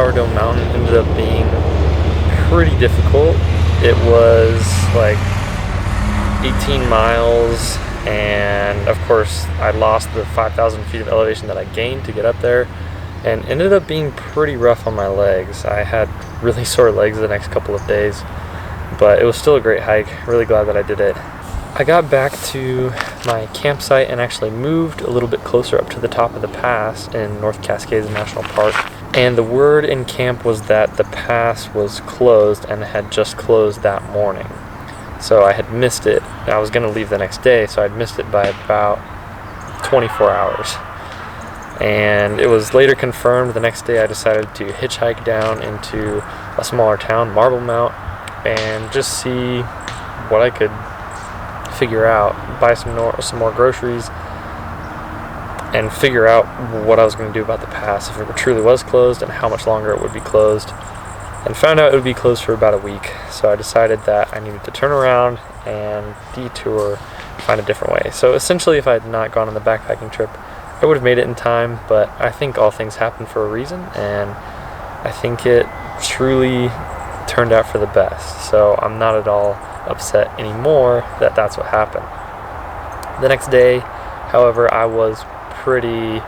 Sourdough Mountain ended up being pretty difficult. It was like 18 miles, and of course I lost the 5,000 feet of elevation that I gained to get up there, and ended up being pretty rough on my legs. I had really sore legs the next couple of days, but it was still a great hike. Really glad that I did it. I got back to my campsite and actually moved a little bit closer up to the top of the pass in North Cascades National Park. And the word in camp was that the pass was closed and had just closed that morning. So I had missed it. I was going to leave the next day, so I'd missed it by about 24 hours. And it was later confirmed the next day. I decided to hitchhike down into a smaller town, Marble Mount, and just see what I could figure out, buy some more groceries, and figure out what I was going to do about the pass, if it truly was closed and how much longer it would be closed. And found out it would be closed for about a week. So I decided that I needed to turn around and detour, find a different way. So essentially, if I had not gone on the backpacking trip, I would have made it in time, but I think all things happen for a reason, and I think it truly turned out for the best. So I'm not at all upset anymore that that's what happened. The next day, however, I was pretty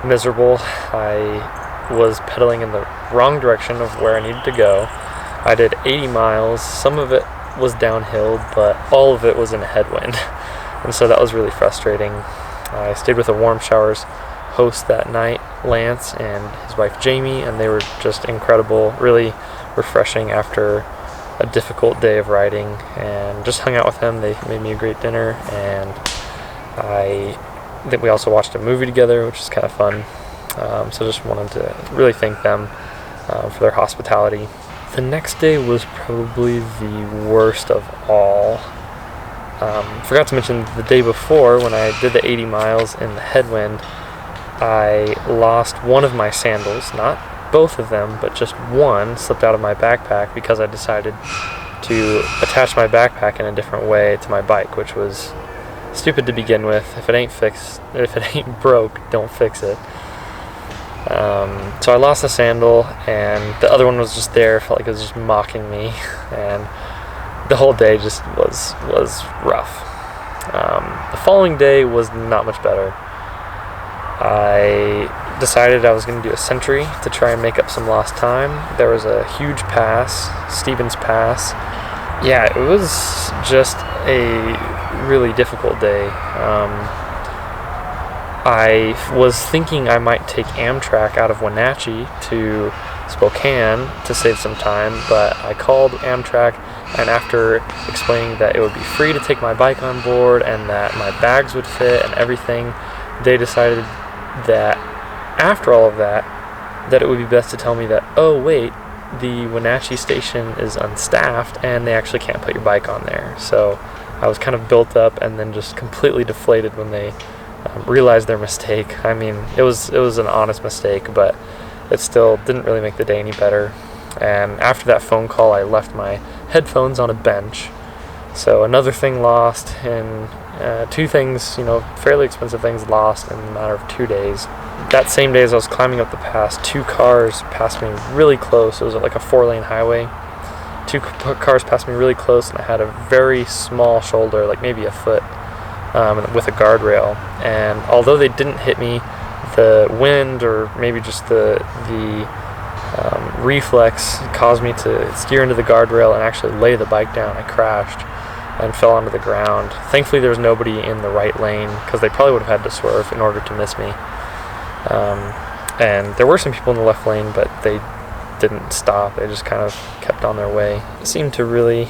miserable. I was pedaling in the wrong direction of where I needed to go. I did 80 miles. Some of it was downhill, but all of it was in a headwind. And so that was really frustrating. I stayed with a Warm Showers host that night, Lance, and his wife Jamie, and they were just incredible, really refreshing after a difficult day of riding, and just hung out with them. They made me a great dinner, and I think we also watched a movie together, which is kind of fun. So just wanted to really thank them for their hospitality. The next day was probably the worst of all. Forgot to mention the day before, when I did the 80 miles in the headwind, I lost one of my sandals, not both of them, but just one slipped out of my backpack because I decided to attach my backpack in a different way to my bike, which was stupid to begin with. If it ain't broke, don't fix it. So I lost the sandal, and the other one was just there. Felt like it was just mocking me, and the whole day just was rough. The following day was not much better. I decided I was going to do a century to try and make up some lost time. There was a huge pass, Stevens Pass. Yeah, it was just a really difficult day. I was thinking I might take Amtrak out of Wenatchee to Spokane to save some time, but I called Amtrak, and after explaining that it would be free to take my bike on board and that my bags would fit and everything, they decided that after all of that it would be best to tell me that, oh wait, the Wenatchee station is unstaffed and they actually can't put your bike on there. So I was kind of built up and then just completely deflated when they realized their mistake. I mean, it was an honest mistake, but it still didn't really make the day any better. And after that phone call, I left my headphones on a bench. So another thing lost, and two things, fairly expensive things lost in a matter of 2 days. That same day as I was climbing up the pass, two cars passed me really close. It was like a 4-lane highway. Two cars passed me really close, and I had a very small shoulder, like maybe a foot, with a guardrail. And although they didn't hit me, the wind, or maybe just the reflex, caused me to steer into the guardrail and actually lay the bike down. I crashed and fell onto the ground. Thankfully, there was nobody in the right lane, because they probably would have had to swerve in order to miss me. And there were some people in the left lane, but they didn't stop. They just kind of kept on their way. It seemed to really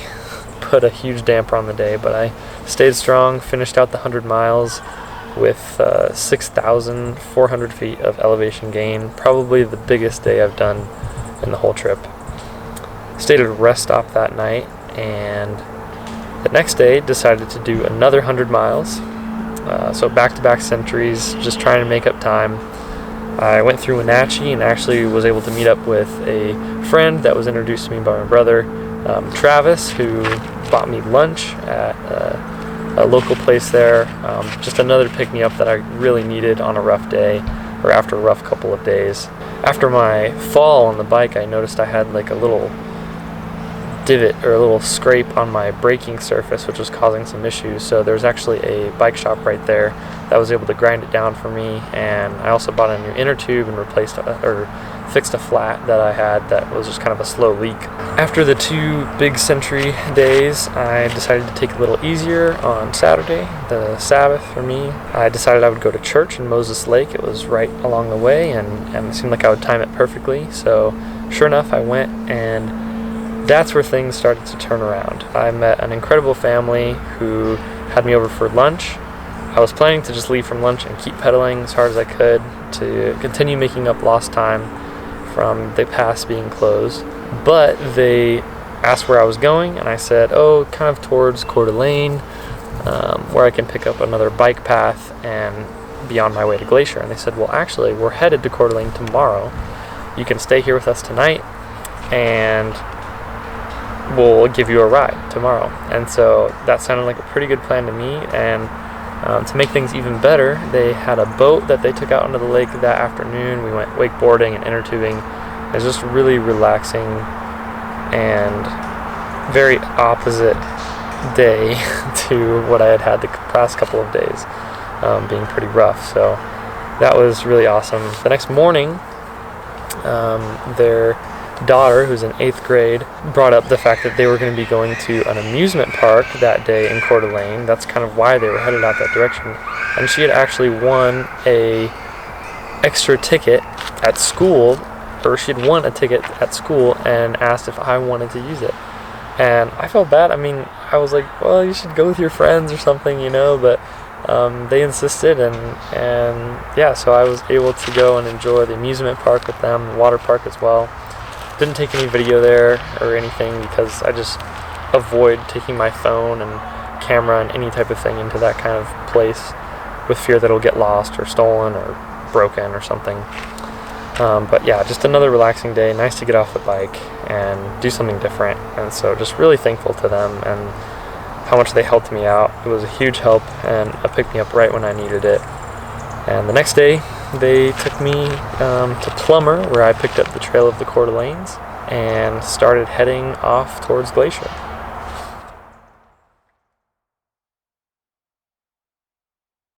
put a huge damper on the day, but I stayed strong, finished out the 100 miles with 6,400 feet of elevation gain, probably the biggest day I've done in the whole trip. Stayed at a rest stop that night, and the next day decided to do another 100 miles. So back-to-back centuries, just trying to make up time. I went through Wenatchee and actually was able to meet up with a friend that was introduced to me by my brother, Travis, who bought me lunch at a local place there. Just another pick-me-up that I really needed on a rough day, or after a rough couple of days. After my fall on the bike, I noticed I had like a little divot or a little scrape on my braking surface, which was causing some issues. So there's actually a bike shop right there that was able to grind it down for me, and I also bought a new inner tube and fixed a flat that I had that was just kind of a slow leak. After the 2 big Century days, I decided to take it a little easier on Saturday, the Sabbath for me. I decided I would go to church in Moses Lake. It was right along the way, and it seemed like I would time it perfectly. So sure enough, I went, and that's where things started to turn around. I met an incredible family who had me over for lunch. I was planning to just leave from lunch and keep pedaling as hard as I could to continue making up lost time from the pass being closed. But they asked where I was going, and I said, oh, kind of towards Coeur d'Alene, where I can pick up another bike path and be on my way to Glacier. And they said, well, actually, we're headed to Coeur d'Alene tomorrow. You can stay here with us tonight, and we'll give you a ride tomorrow. And so that sounded like a pretty good plan to me. And to make things even better, they had a boat that they took out onto the lake that afternoon. We went wakeboarding and inner tubing. It was just really relaxing and very opposite day to what I had had the past couple of days, being pretty rough. So that was really awesome. The next morning, their daughter, who's in 8th grade, brought up the fact that they were going to be going to an amusement park that day in Coeur d'Alene. That's kind of why they were headed out that direction. And she had actually won a extra ticket at school, or she had won a ticket at school and asked if I wanted to use it. And I felt bad. I mean, I was like, well, you should go with your friends or something, you know, but they insisted, and yeah, so I was able to go and enjoy the amusement park with them, the water park as well. Didn't take any video there or anything because I just avoid taking my phone and camera and any type of thing into that kind of place with fear that it'll get lost or stolen or broken or something. But yeah, just another relaxing day. Nice to get off the bike and do something different. And so just really thankful to them and how much they helped me out. It was a huge help, and it picked me up right when I needed it. And the next day, they took me to Plummer, where I picked up the trail of the Coeur d'Alenes and started heading off towards Glacier.